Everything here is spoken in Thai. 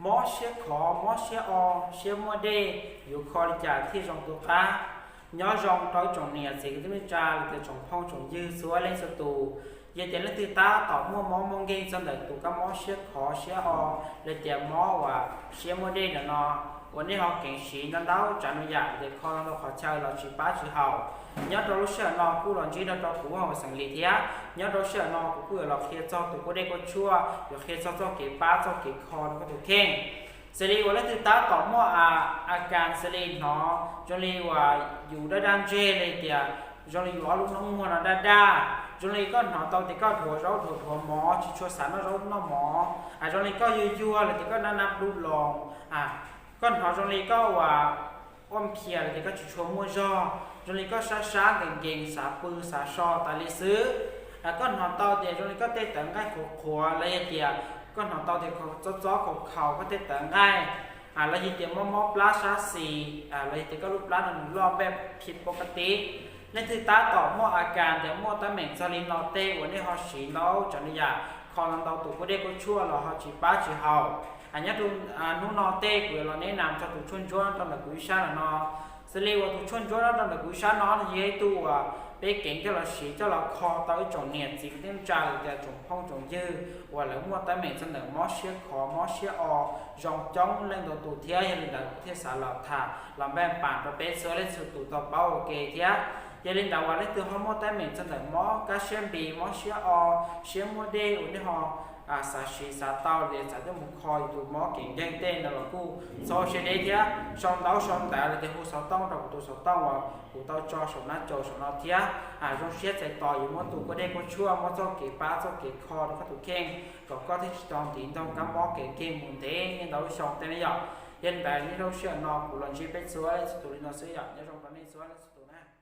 มอเชียขอมอเชียอเชียมัวเดอยู่คอจากที่จงตัวค้าย้อนจงต้อยจงเนี่ยสิ่งที่ไม่จ่าหรือจงพ่องจงยื้อซัวเล่นสตูยันเดี๋ยวเล่นตีตาต่อมัวมอมองเกงจนเด็กตัวก็มอเชียขอเชียอเลยเดี๋ยวมอว่าเชียมัวเดเนาะวันนี้เขาเก่งสีนั่นแล้วจันอยากเด็กคอเราขอเช่าเราชีป้าชีเฮาnhớ đâu sợ nó cú lần chỉ đâu cú họ sang lý thía nhớ đâu sợ nó cú là khi cho tụi cô đây có chua rồi khi cho cái bát cho cái kho nó có tụi khen xử lýว่าtừ ta có một อาการxử lý nó cho nênว่าอยู่ได้ดังเจเลยเดียcho nênว่าลูกน้องมัวน่ะด้าcho nên có nó tao thì có thua mỏ chỉ cho sản nó mỏ cho nên cóยั่วเลยthì cóนับรูปลองก็nó cho nên cóว่าอ้อมเพียเลยก็ชุมมัวจอจนนี้ก็ช้าๆเก่งๆสาปือสาชอตาลิซื้อก็หนอนเตาเดียวจนนี้ก็เตะเต๋อง่ายขัวอะไรเดียวก็หนอนเตาเดียวจ้อของเขาก็เตะเต๋อง่ายแล้วยีเดียวมอปลาชาสีอะไรเดียวก็รูปร่างหนึ่งรอบแบบผิดปกตินั่นคือตาต่อมออาการเดี๋ยวมอตาเหม่งสลินเราเตะวันนี้เขาฉีดแล้วจนนี้คอลังเตาตุกก็ได้ก็ชั่วเราเขาฉีดป้าฉีดเฮาอันนี้ดูนุ่นนอเตะกูเราแนะนำจะถูกชวนตอนแบบกุยชาเนาะxử lýว่าตัวชนจ้าเราแบบกุศลน้อยยี่ตัวไปเก่งจะเราสีจะเราคอต่อยจงเนี่ยสิ่งที่มันจะจะจงพ่องจงยื้อว่าแล้วมัวแต่เหม็นเสนอมอเชียขอมอเชียจงจ้องเล่นตัวเทียยังเล่นตัวเทียสารหลับถ่าลำแบนป่านประเภทเสือเล่นสุดตัวต่อเป้าเกเทียยังเล่นดาวเล่นตัวเขามัวแต่เหม็นเสนอมอกาเชียบีมอเชียเชียมัวเดอุนี่ฮอสาชีสาเต้าเรียนสาเจ้ามุขคอยตัวมอเก่งเด้งเต้นแล้วกูโซเชียลเทียช่องเต้าช่องแต่เลยที่กูสาวต้องเราตัวสาวต้องว่ากูเต้าจอสาวนัดจอสาวนัดเทียช่องเชียใจต่ออยู่มอตัวก็ได้ก็ชั่วมอเจ้าเก๋ป้าเจ้าเก๋คอแล้วก็ตัวเข่งก็ที่ตอนตีนต้องกำมอเก๋เก่งมุนเต้ยังเราช่องแต่เนี่ยยังแต่นี่เราเชื่อนอกูหลังชีเป็นสวยสุดที่เราเสียยังช่องตอนนี้สวยสุดนะ